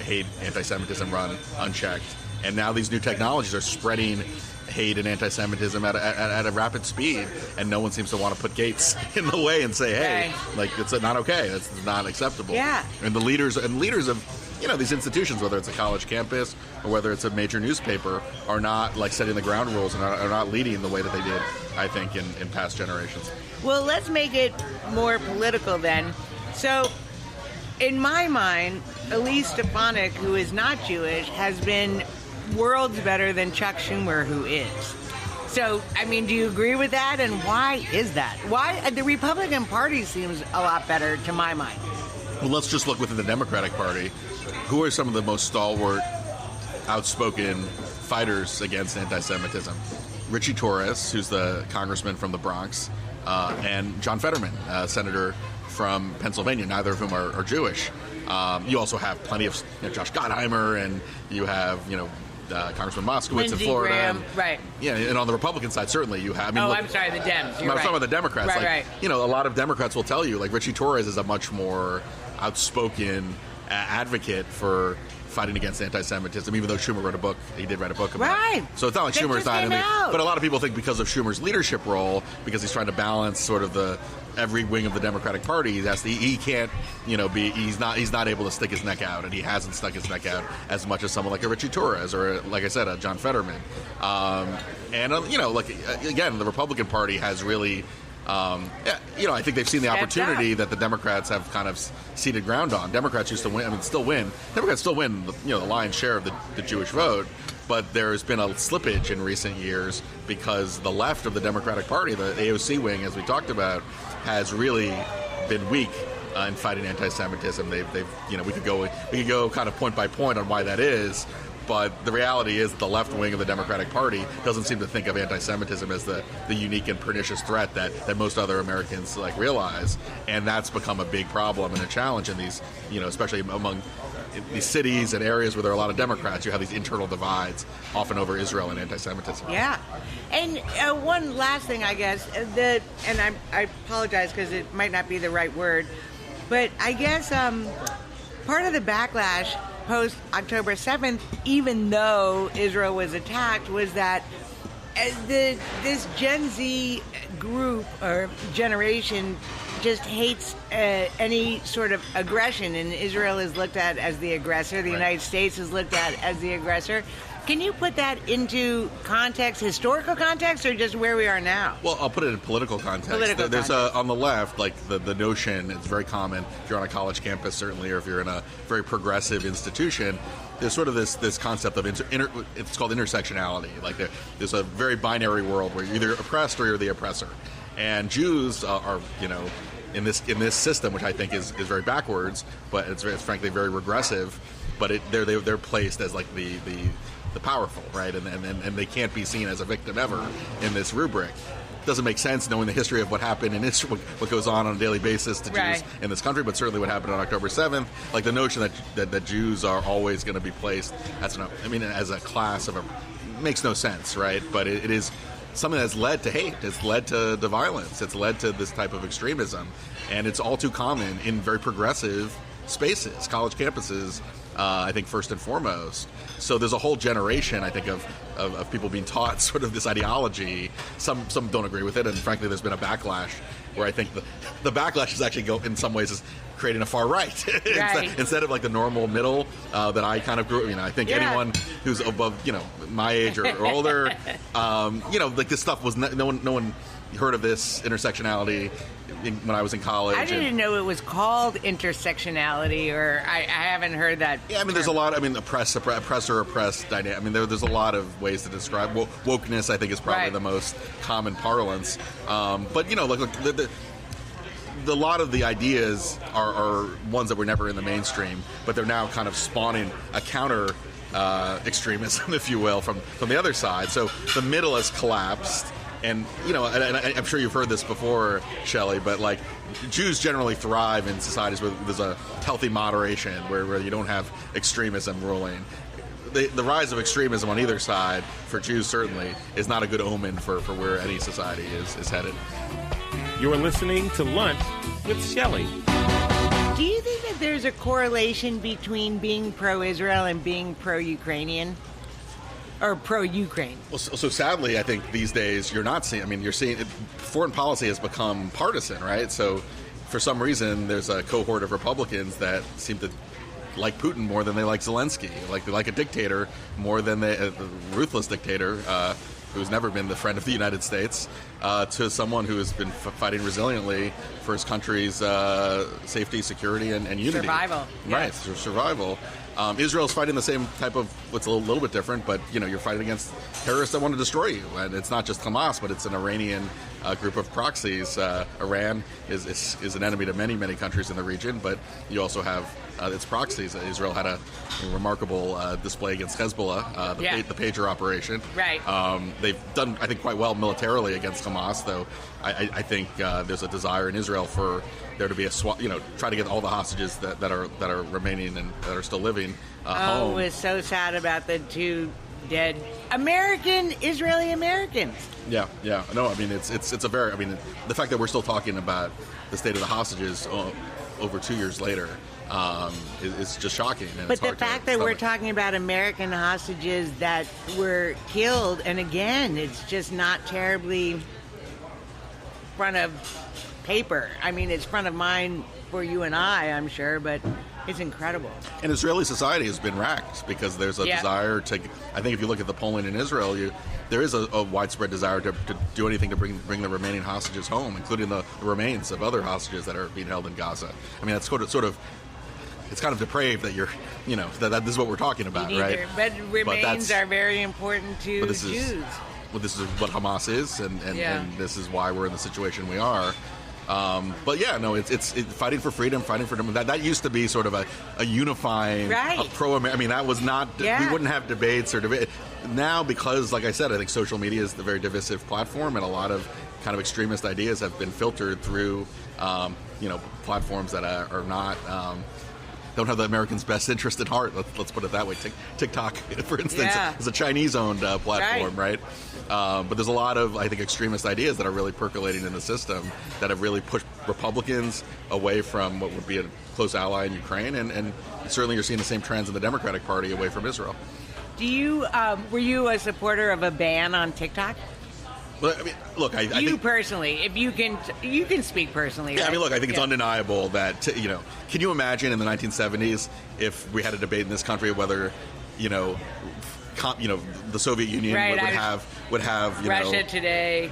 hate, anti-Semitism run unchecked. And now these new technologies are spreading hate and anti-Semitism at a rapid speed, and no one seems to want to put gates in the way and say, hey, it's not okay, it's not acceptable. Yeah. And the leaders of these institutions, whether it's a college campus or whether it's a major newspaper, are not setting the ground rules and are not leading the way that they did, I think, in past generations. Well, let's make it more political then. So, in my mind, Elise Stefanik, who is not Jewish, has been worlds better than Chuck Schumer, who is. So, I mean, do you agree with that? And why is that? Why the Republican Party seems a lot better to my mind. Well, let's just look within the Democratic Party. Who are some of the most stalwart, outspoken fighters against anti-Semitism? Richie Torres, who's the congressman from the Bronx, and John Fetterman, senator from Pennsylvania, neither of whom are Jewish. You also have plenty of Josh Gottheimer, and you have Congressman Moskowitz Lindsey in Florida. Graham, right. Yeah, and on the Republican side, certainly you have. I'm sorry, the Dems. I'm talking about the Democrats. Right. A lot of Democrats will tell you, like Richie Torres is a much more outspoken advocate for fighting against anti-Semitism, even though Schumer wrote a book. He did write a book about it. So it's not like Schumer's not in it. But a lot of people think because of Schumer's leadership role, because he's trying to balance sort of every wing of the Democratic Party, he can't, he's not able to stick his neck out, and he hasn't stuck his neck out as much as someone like a Richie Torres or, like I said, a John Fetterman. Again, the Republican Party has really. I think they've seen the opportunity that the Democrats have kind of ceded ground on. Democrats used to win, still win. Democrats still win, the lion's share of the Jewish vote, but there's been a slippage in recent years because the left of the Democratic Party, the AOC wing, as we talked about, has really been weak in fighting anti-Semitism. We could go kind of point by point on why that is. But the reality is the left wing of the Democratic Party doesn't seem to think of anti-Semitism as the unique and pernicious threat that most other Americans realize. And that's become a big problem and a challenge in these, especially among these cities and areas where there are a lot of Democrats. You have these internal divides, often over Israel and anti-Semitism. Yeah. And one last thing, I guess, and I apologize because it might not be the right word, but I guess part of the backlash post-October 7th, even though Israel was attacked, was that this Gen Z group or generation just hates any sort of aggression, and Israel is looked at as the aggressor. The United States is looked at as the aggressor. Can you put that into context, historical context, or just where we are now? Well, I'll put it in political context. There's on the left, like the notion, it's very common if you're on a college campus, certainly, or if you're in a very progressive institution, there's sort of this concept of it's called intersectionality. Like there's a very binary world where you're either oppressed or you're the oppressor. And Jews are in this system, which I think is very backwards, but it's frankly very regressive. But they're placed as like the powerful, right? And they can't be seen as a victim ever in this rubric. Doesn't make sense knowing the history of what happened in Israel, what goes on a daily basis to Jews in this country, but certainly what happened on October 7th. Like the notion that Jews are always going to be placed as a class makes no sense, right? But it is something that's led to hate. It's led to violence. It's led to this type of extremism, and it's all too common in very progressive spaces, college campuses. I think first and foremost. So there's a whole generation, I think, of people being taught sort of this ideology. Some don't agree with it, and frankly, there's been a backlash where I think the backlash is actually in some ways is creating a far right, instead of like the normal middle that I kind of grew. I think anyone who's above my age or older, like this stuff was no one heard of this intersectionality when I was in college. I didn't know it was called intersectionality, or I haven't heard that. Yeah, there's a lot. Oppressor-oppressed dynamic. There's a lot of ways to describe wokeness. I think is probably the most common parlance. But look, a lot of the ideas are ones that were never in the mainstream, but they're now kind of spawning a counter extremism, if you will, from the other side. So the middle has collapsed. And, and I'm sure you've heard this before, Shelley, but like Jews generally thrive in societies where there's a healthy moderation, where you don't have extremism ruling. The rise of extremism on either side, for Jews certainly, is not a good omen for where any society is headed. You're listening to Lunch with Shelley. Do you think that there's a correlation between being pro-Israel and being pro-Ukrainian? Or pro-Ukraine? Well, so sadly, I think these days you're not seeing. You're seeing foreign policy has become partisan, right? So, for some reason, there's a cohort of Republicans that seem to like Putin more than they like Zelensky, like a dictator more than a ruthless dictator who's never been the friend of the United States, to someone who has been fighting resiliently for his country's safety, security, and unity. Survival. Right, survival. Israel's fighting the same type of, what's a little bit different, but you're fighting against terrorists that want to destroy you, and it's not just Hamas, but it's an Iranian group of proxies. Iran is an enemy to many countries in the region, but you also have its proxies. Israel had a remarkable display against Hezbollah, the pager operation. Right. They've done, I think, quite well militarily against Hamas, though I think there's a desire in Israel for there to be a swap, try to get all the hostages that are remaining and that are still living home. It was so sad about the two dead American Israeli Americans. Yeah. No, I mean, it's a very, I mean, the fact that we're still talking about the state of the hostages over 2 years later is just shocking. And but the fact that we're talking about American hostages that were killed, and again, it's just not terribly front of paper. I mean, it's front of mind for you and I'm sure, but it's incredible. And Israeli society has been racked because there's a desire to, I think if you look at the polling in Israel, there is a widespread desire to do anything to bring the remaining hostages home, including the remains of other hostages that are being held in Gaza. I mean, that's sort of it's kind of depraved that that this is what we're talking about, right? But remains are very important to Jews. This is what Hamas is, and this is why we're in the situation we are. But yeah, no, it's fighting for freedom, fighting for democracy. That used to be sort of a unifying, pro-American. I mean, that was not. We wouldn't have debates or debate. Now, because, like I said, I think social media is a very divisive platform, and a lot of kind of extremist ideas have been filtered through, platforms that are not. Don't have the Americans' best interest at heart. Let's put it that way. TikTok, for instance, is a Chinese-owned platform, right? But there's a lot of, I think, extremist ideas that are really percolating in the system that have really pushed Republicans away from what would be a close ally in Ukraine, and certainly you're seeing the same trends in the Democratic Party away from Israel. Were you a supporter of a ban on TikTok? Well, I mean, look, I think, personally, if you can speak personally. Yeah, right? I mean, look, I think it's undeniable that can you imagine in the 1970s if we had a debate in this country whether, the Soviet Union would have Russia Today,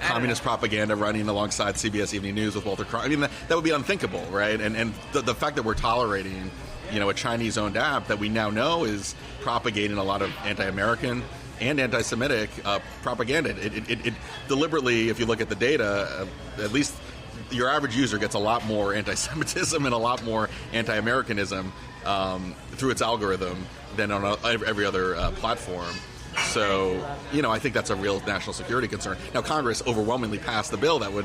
communist propaganda running alongside CBS Evening News with Walter Cronkite. I mean, that would be unthinkable, right? And the fact that we're tolerating, a Chinese-owned app that we now know is propagating a lot of anti-American and anti-Semitic propaganda. It deliberately, if you look at the data, at least your average user gets a lot more anti-Semitism and a lot more anti-Americanism through its algorithm than on every other platform. So, I think that's a real national security concern. Now, Congress overwhelmingly passed the bill that would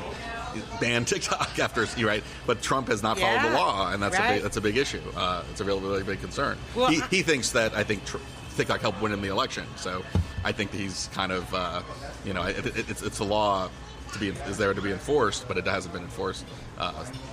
ban TikTok after, right? But Trump has not followed the law, and that's a big issue. It's a really big concern. Well, he thinks that, I think, TikTok helped win in the election, so I think he's kind of, it's a law is there to be enforced, but it hasn't been enforced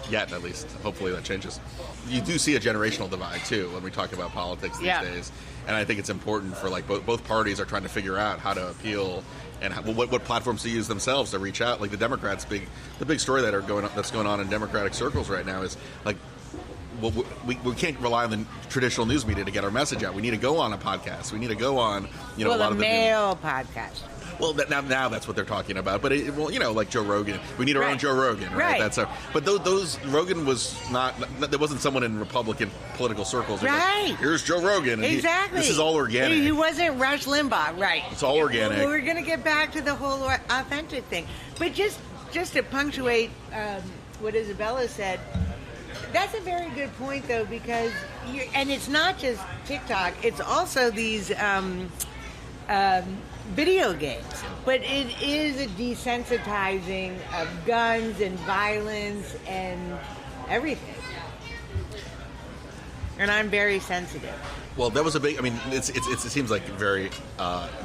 yet, at least. Hopefully that changes. You do see a generational divide, too, when we talk about politics these days, and I think it's important for, both parties are trying to figure out how to appeal and what platforms to use themselves to reach out. Like the Democrats, the big story that's going on in Democratic circles right now is, we can't rely on the traditional news media to get our message out. We need to go on a podcast. We need to go on, a lot of the male podcast. Well, now that's what they're talking about. But like Joe Rogan, we need our own Joe Rogan, right? But those Rogan was not. There wasn't someone in Republican political circles. Right. Like, here's Joe Rogan. And exactly. This is all organic. He wasn't Rush Limbaugh, right? It's all organic. Well, we're going to get back to the whole authentic thing, but just to punctuate what Isabella said. That's a very good point, though, because and it's not just TikTok; it's also these video games. But it is a desensitizing of guns and violence and everything. And I'm very sensitive. Well, that was a big. I mean, it seems like very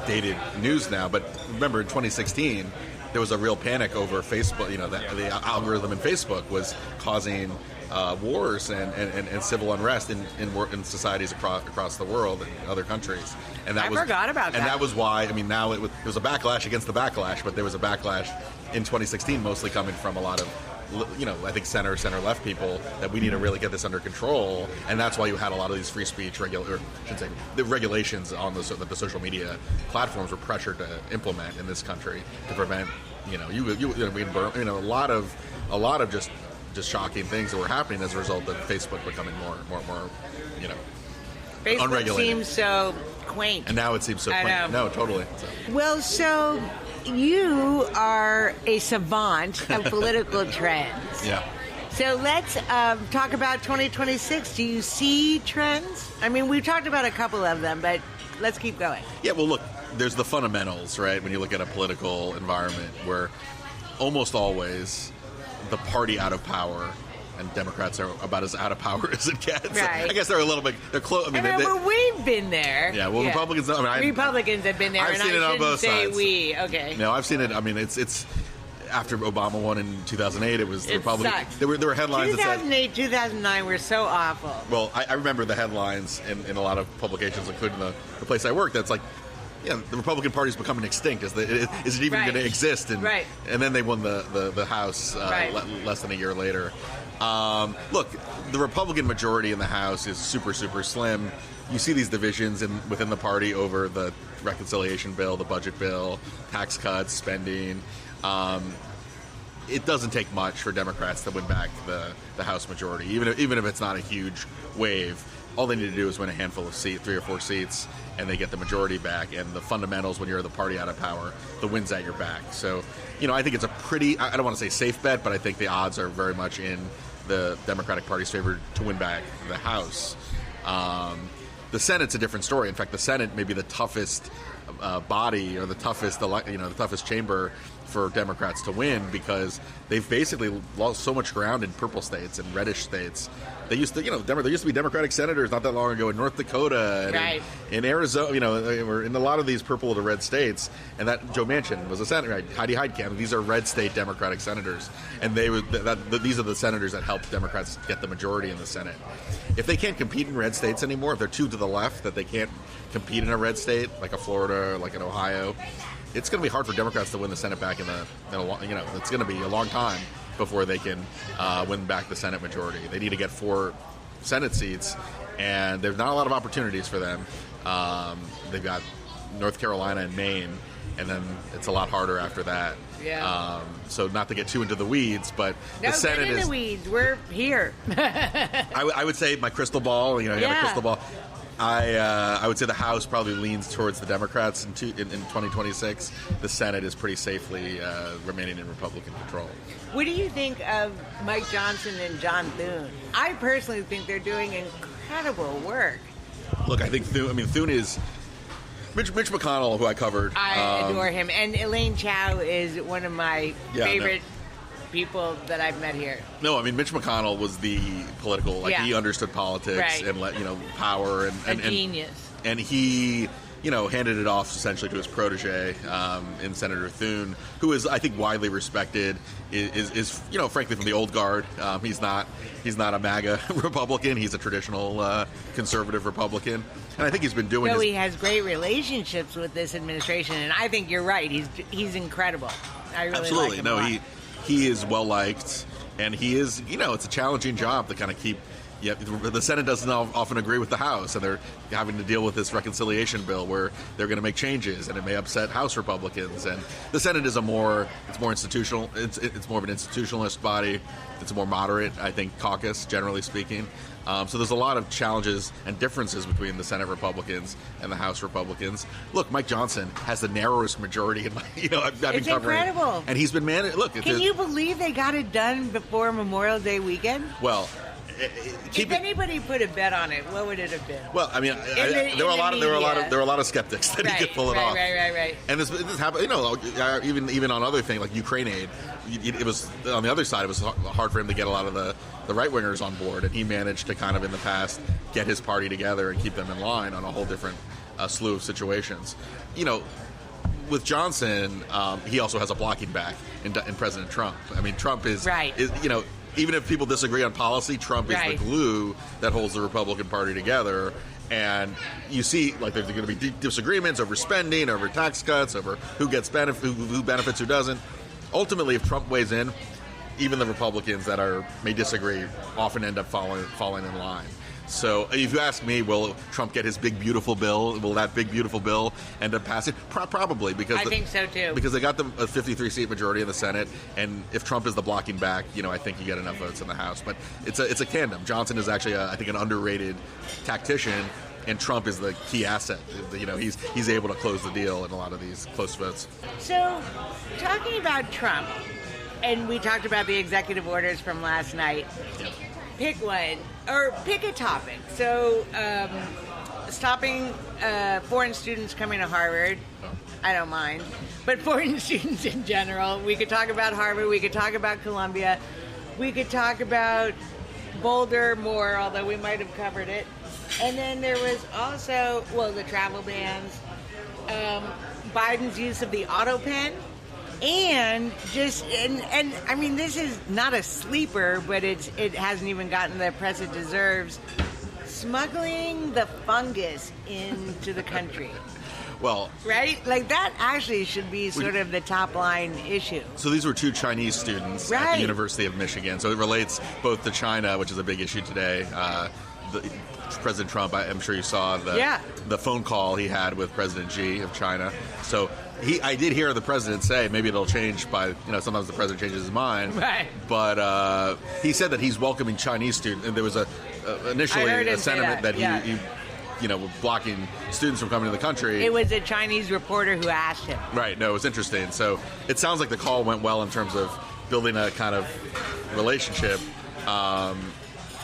dated news now. But remember, in 2016, there was a real panic over Facebook. The algorithm in Facebook was causing wars and civil unrest in societies across the world and other countries. And I forgot about that. And that was why. I mean, now it was a backlash against the backlash, but there was a backlash in 2016, mostly coming from a lot of, I think center-left people that we need to really get this under control, and that's why you had a lot of these free speech the regulations on that the social media platforms were pressured to implement in this country to prevent, a lot of just shocking things that were happening as a result of Facebook becoming more Facebook unregulated. Seems so quaint. And now it seems so quaint. No, totally. Well, so you are a savant of political trends. Yeah. So let's talk about 2026. Do you see trends? I mean, we've talked about a couple of them, but let's keep going. Yeah, well, look, there's the fundamentals, right? When you look at a political environment where almost always the party out of power and Democrats are about as out of power as it gets. Right. I guess they're a little bit. They're close. We've been there. Yeah. Well, Republicans. Republicans have been there. I've seen it on both sides. We. Okay. No, I've seen it. I mean, it's after Obama won in 2008. It was the Republicans. There were headlines. 2008, 2009 were so awful. Well, I remember the headlines in a lot of publications, including the place I work. That's like, yeah, the Republican Party is becoming extinct. Is it even going to exist? And then they won the House less than a year later. Look, the Republican majority in the House is super, super slim. You see these divisions within the party over the reconciliation bill, the budget bill, tax cuts, spending. It doesn't take much for Democrats to win back the House majority, even if it's not a huge wave. All they need to do is win a handful of seats, 3 or 4 seats, and they get the majority back. And the fundamentals, when you're the party out of power, the wind's at your back. So, I think it's a pretty, I don't want to say safe bet, but I think the odds are very much in the Democratic Party's favor to win back the House. The Senate's a different story. In fact, the Senate may be the toughest body, or the toughest chamber for Democrats to win, because they've basically lost so much ground in purple states and reddish states. They used to, there used to be Democratic senators not that long ago in North Dakota and in Arizona. They were in a lot of these purple to red states, and that Joe Manchin was a senator. Right? Heidi Heitkamp. These are red state Democratic senators, and these are the senators that helped Democrats get the majority in the Senate. If they can't compete in red states anymore, if they're too to the left that they can't compete in a red state like a Florida, like an Ohio, it's going to be hard for Democrats to win the Senate back it's going to be a long time before they can win back the Senate majority. They need to get 4 Senate seats, and there's not a lot of opportunities for them. They've got North Carolina and Maine, and then it's a lot harder after that. Yeah. So not to get too into the weeds, but the Senate is... the weeds. We're here. I would say my crystal ball, you have a crystal ball. I would say the House probably leans towards the Democrats in 2026. The Senate is pretty safely remaining in Republican control. What do you think of Mike Johnson and John Thune? I personally think they're doing incredible work. Look, I think Thune is... Mitch McConnell, who I covered. I adore him. And Elaine Chao is one of my favorite people that I've met here. No, Mitch McConnell was the political, he understood politics and power and genius. And he, handed it off essentially to his protege in Senator Thune, who is, I think, widely respected. Is frankly from the old guard. He's not a MAGA Republican. He's a traditional conservative Republican. And I think he's been doing. He has great relationships with this administration, and I think you're right. He's incredible. I really absolutely like him a lot. He is well liked, and he is. It's a challenging job to kind of keep. Yeah, the Senate doesn't often agree with the House, and they're having to deal with this reconciliation bill where they're going to make changes, and it may upset House Republicans. And the Senate is more institutional. It's more of an institutionalist body. It's a more moderate, I think, caucus, generally speaking. So there's a lot of challenges and differences between the Senate Republicans and the House Republicans. Look, Mike Johnson has the narrowest majority in my, I've been it's covering. Incredible. And he's been managed. Look, can you believe they got it done before Memorial Day weekend? Well, if anybody put a bet on it, what would it have been? Well, there were a lot of skeptics that he could pull it off. Right. And this happened, even on other things like Ukraine aid. It was on the other side. It was hard for him to get a lot of the right wingers on board, and he managed to kind of in the past get his party together and keep them in line on a whole different slew of situations. With Johnson, he also has a blocking back in President Trump. Trump is even if people disagree on policy, Trump is the glue that holds the Republican Party together. And you see, there's going to be disagreements over spending, over tax cuts, over who gets who benefits, who doesn't. Ultimately, if Trump weighs in, even the Republicans that may disagree often end up falling in line. So if you ask me, will Trump get his big, beautiful bill? Will that big, beautiful bill end up passing? Probably, because I think so, too. Because they got a 53-seat majority in the Senate, and if Trump is the blocking back, I think you get enough votes in the House. But it's a tandem. Johnson is actually, I think, an underrated tactician, and Trump is the key asset. He's able to close the deal in a lot of these close votes. So, talking about Trump, and we talked about the executive orders from last night. Yeah. Pick one, or pick a topic. So, stopping foreign students coming to Harvard, I don't mind. But foreign students in general, we could talk about Harvard, we could talk about Columbia. We could talk about Boulder more, although we might have covered it. And then there was also, the travel bans, Biden's use of the auto pen, and I mean, this is not a sleeper, but it hasn't even gotten the press it deserves. Smuggling the fungus into the country. Well, right? Like, that actually should be sort of the top line issue. So these were 2 Chinese students at the University of Michigan. So it relates both to China, which is a big issue today. President Trump, I'm sure you saw the phone call he had with President Xi of China. So I did hear the president say maybe it'll change by, sometimes the president changes his mind. Right. But he said that he's welcoming Chinese students. And there was initially a sentiment that he blocking students from coming to the country. It was a Chinese reporter who asked him. Right. No, it was interesting. So it sounds like the call went well in terms of building a kind of relationship.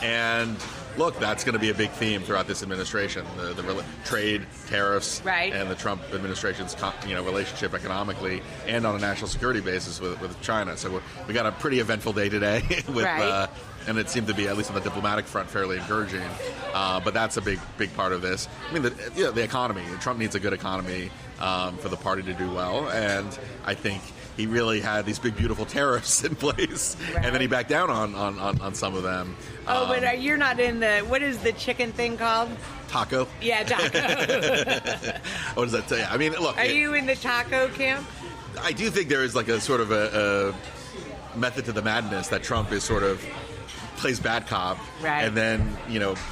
And look, that's going to be a big theme throughout this administration: the trade, tariffs, and the Trump administration's relationship economically and on a national security basis with China. So we got a pretty eventful day today, and it seemed to be, at least on the diplomatic front, fairly encouraging. But that's a big part of this. I mean, the economy. Trump needs a good economy for the party to do well, and I think he really had these big, beautiful tariffs in place, and then he backed down on some of them. But you're not in what is the chicken thing called? Taco? Yeah, taco. What does that say? I mean, look. Are you in the taco camp? I do think there is like a sort of a method to the madness that Trump is sort of plays bad cop, and then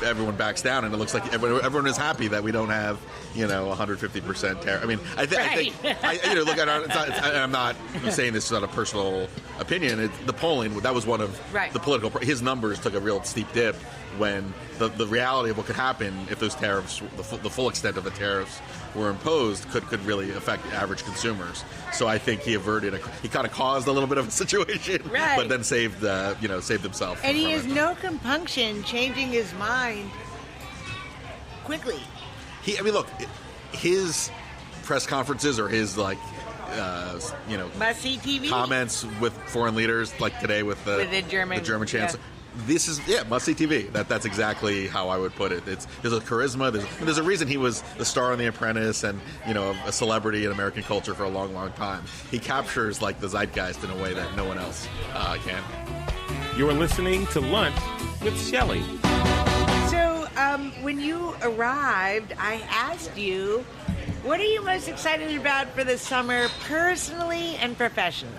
everyone backs down, and it looks like everyone is happy that we don't have 150% tariff. I mean, I think look, I'm not saying this is not a personal opinion. The polling, that was one of the political. His numbers took a real steep dip when the reality of what could happen if those tariffs, the full extent of the tariffs were imposed, could really affect average consumers. So I think he averted. He kind of caused a little bit of a situation, but then saved himself. And he has no compunction changing his mind quickly. Look, his press conferences or his must-see TV comments with foreign leaders, like today with the German chancellor. This is must-see TV. That's exactly how I would put it. There's a charisma. There's a reason he was the star on The Apprentice and a celebrity in American culture for a long, long time. He captures like the zeitgeist in a way that no one else can. You are listening to Lunch with Shelley. So when you arrived, I asked you, what are you most excited about for the summer, personally and professionally?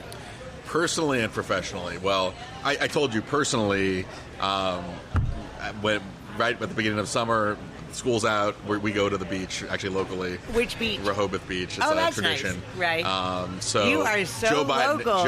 Personally and professionally. Well, I told you personally, right at the beginning of summer, school's out, we go to the beach, actually locally. Which beach? Rehoboth Beach. It's that's tradition. Nice. Right. So you are so Joe Biden, local.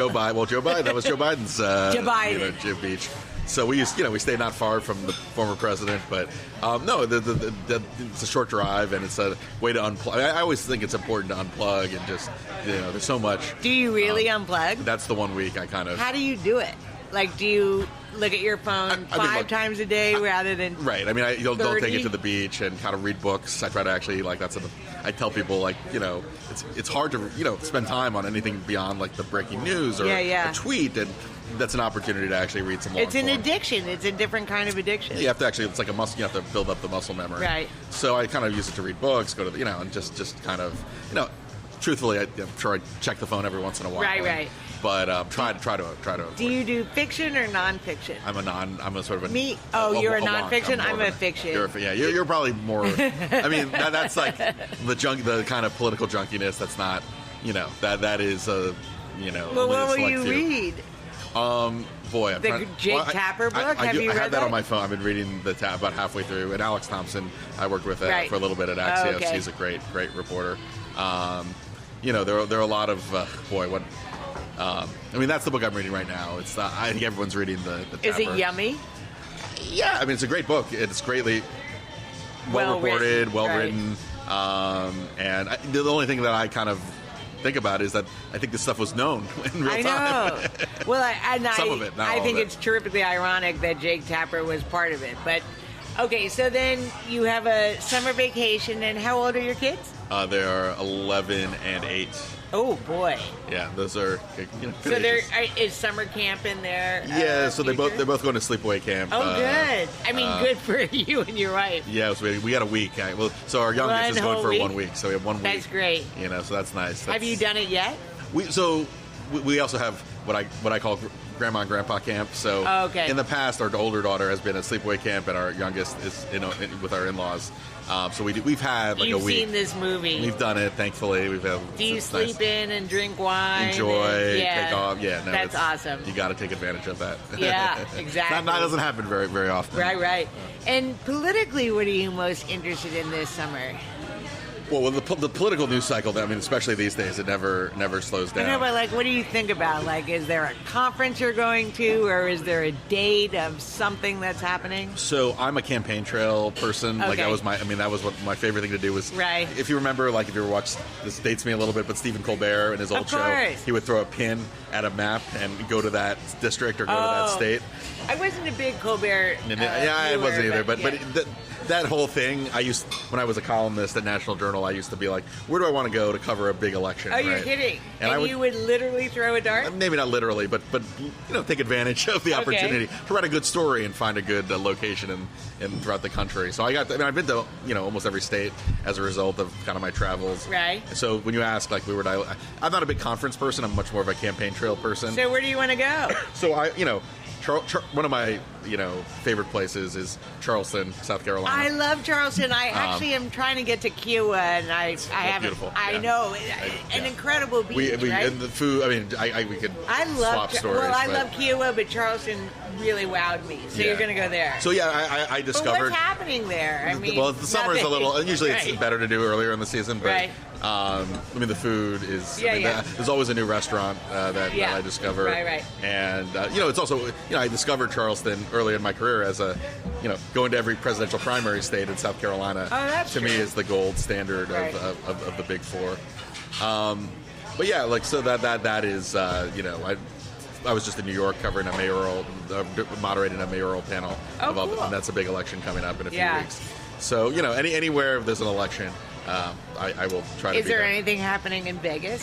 Joe Biden, that was Joe Biden's beach. So we stayed not far from the former president, but it's a short drive and it's a way to unplug. I always think it's important to unplug and just, there's so much. Do you really unplug? That's the 1 week I kind of. How do you do it? Like, do you look at your phone five times a day rather than right? I mean, don't take it to the beach and kind of read books. I try to actually I tell people it's hard to spend time on anything beyond like the breaking news or a tweet, and that's an opportunity to actually read some more. It's an addiction. It's a different kind of addiction. You have to it's like a muscle. You have to build up the muscle memory. Right. So I kind of use it to read books, go to and just kind of truthfully, I'm sure I check the phone every once in a while. Right. But try to avoid. Do you do fiction or nonfiction? I'm a sort of a me. Oh, you're a nonfiction. I'm a fiction. You're probably more. I mean, that's like the kind of political junkiness. That's not. That is a. Well, what will you read? Boy, the Jake Tapper book. I have you read have that on my phone. I've been reading about halfway through. And Alex Thompson, I worked with for a little bit at Axios. Okay. He's a great reporter. There are a lot of what. I mean, that's the book I'm reading right now. It's I think everyone's reading the Tapper. Is it yummy? Yeah, I mean, it's a great book. It's greatly well reported, well written. And the only thing that I kind of think about is that I think this stuff was known in real time. I know. Well, some of it, not I all think of it. It's terrifically ironic that Jake Tapper was part of it. But okay, so then you have a summer vacation, and how old are your kids? They are 11 and 8. Oh, boy. Yeah, those are, So is summer camp in there? Yeah, so they're both going to sleepaway camp. Oh, good. I mean, good for you and your wife. Yeah, so we got a week. So our youngest is going for 1 week, so we have 1 week. That's great. So that's nice. Have you done it yet? We also have what I call grandma and grandpa camp. So in the past, our older daughter has been at sleepaway camp, and our youngest is with our in-laws. So we've had like You've a week. You've seen this movie. We've done it, thankfully. Do you sleep in and drink wine? Enjoy, take off. Yeah, no, that's awesome. You got to take advantage of that. Yeah, exactly. That doesn't happen very, very often. Right. And politically, what are you most interested in this summer? Well, the political news cycle, especially these days, it never slows down. I know, but what do you think about? Is there a conference you're going to, or is there a date of something that's happening? So I'm a campaign trail person. Okay. That was what my favorite thing to do was. Right. If you remember, if you ever watched, this dates me a little bit, but Stephen Colbert in his old show, he would throw a pin at a map and go to that district or go to that state. I wasn't a big Colbert. I wasn't either, but that whole thing, when I was a columnist at National Journal, I used to be like, where do I want to go to cover a big election? Oh, you're kidding. And you would literally throw a dart? Maybe not literally, but take advantage of the opportunity to write a good story and find a good location throughout the country. So I've been to almost every state as a result of kind of my travels. Right. So when you ask where would I'm not a big conference person. I'm much more of a campaign trail person. So where do you want to go? So one of my favorite places is Charleston, South Carolina. I love Charleston. I actually am trying to get to Kiowa, and I haven't. Beautiful. I know an incredible beach. Right? And the food. We could swap stories. Well, I love Kiowa, but Charleston really wowed me. So you're going to go there. So I discovered. But what's happening there? The summer is a little. Usually it's better to do earlier in the season, but. Right. The food is. There's always a new restaurant that I discover. Right. And it's also I discovered Charleston early in my career as a going to every presidential primary state in South Carolina. Oh, that's to me is the gold standard of the Big Four. But so that is I was just in New York covering moderating a mayoral panel. Cool. And that's a big election coming up in a few weeks. So anywhere there's an election. I will try to. Is there anything happening in Vegas?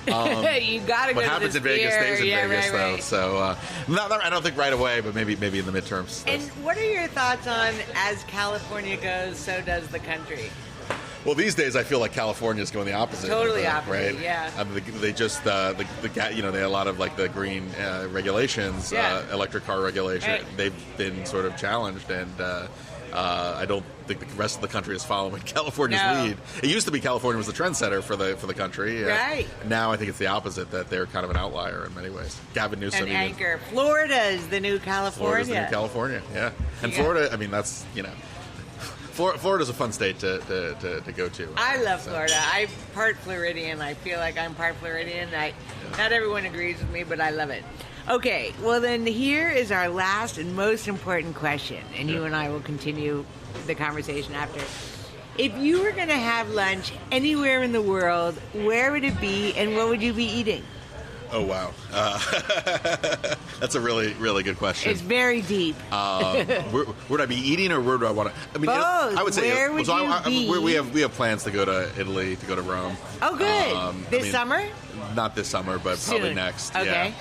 You got to go. What happens in Vegas stays in Vegas, though. Right. So, I don't think right away, but maybe in the midterms. And what are your thoughts on as California goes, so does the country? Well, these days I feel like California is going the opposite. Totally opposite, right? Yeah. They just they had a lot of the green regulations, electric car regulation. Right. They've been sort of challenged, and I don't think the rest of the country is following California's lead. It used to be California was the trendsetter for the country. Right. Now I think it's the opposite, that they're kind of an outlier in many ways. Gavin Newsom. An anchor. Florida is the new California. Florida's the new California, yeah. And Florida, that's, Florida's a fun state to go to. I love Florida. I'm part Floridian. I feel like I'm part Floridian. Not everyone agrees with me, but I love it. Okay, well then here is our last and most important question, and you and I will continue the conversation after. If you were going to have lunch anywhere in the world, where would it be and what would you be eating? Oh, wow. That's a really, really good question. It's very deep. Where would I be eating, or where do I want to? Both. I would say where would you be? We have plans to go to Italy, to go to Rome. Oh, good. This summer? Not this summer, but soon. Probably next. Okay.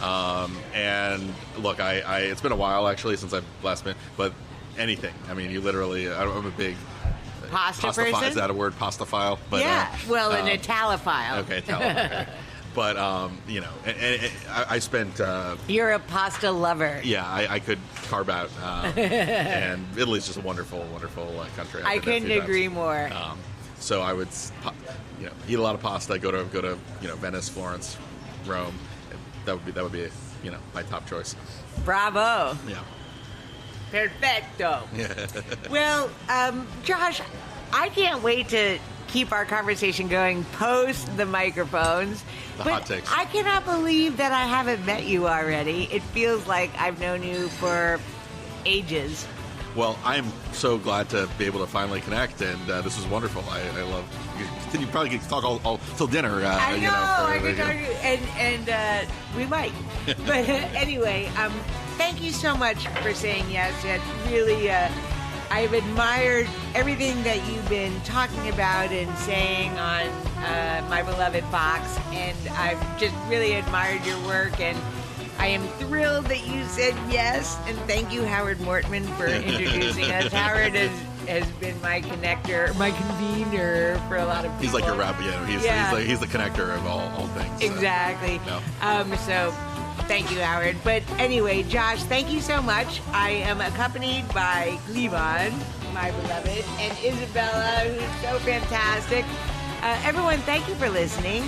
Yeah. And look, it's been a while actually since I've last been, but anything. You literally, I'm a big pasta person. Is that a word? Pastophile? But, yeah. An Italophile. Okay, Italophile. But and I spent. You're a pasta lover. Yeah, I could carve out, and Italy's just a wonderful, wonderful country. I couldn't agree more. So I would, eat a lot of pasta. Go to Venice, Florence, Rome. That would be my top choice. Bravo. Yeah. Perfecto. Well, Josh, I can't wait to keep our conversation going post the microphones. The hot takes. I cannot believe that I haven't met you already. It feels like I've known you for ages. Well, I'm so glad to be able to finally connect, and this was wonderful. I love. You probably could talk all till dinner. I know. I could talk, and we might. But anyway, thank you so much for saying yes. It really I've admired everything that you've been talking about and saying on My Beloved Fox, and I've just really admired your work, and I am thrilled that you said yes, and thank you, Howard Mortman, for introducing us. Howard has been my connector, my convener for a lot of people. He's like your rabbi, he's the connector of all things. Exactly. No. So thank you, Howard. But anyway, Josh, thank you so much. I am accompanied by Cleavon, my beloved, and Isabella, who's so fantastic. Everyone, thank you for listening.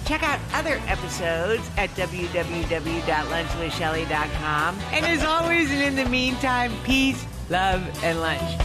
Check out other episodes at www.lunchwithshelley.com. And as always, and in the meantime, peace, love, and lunch.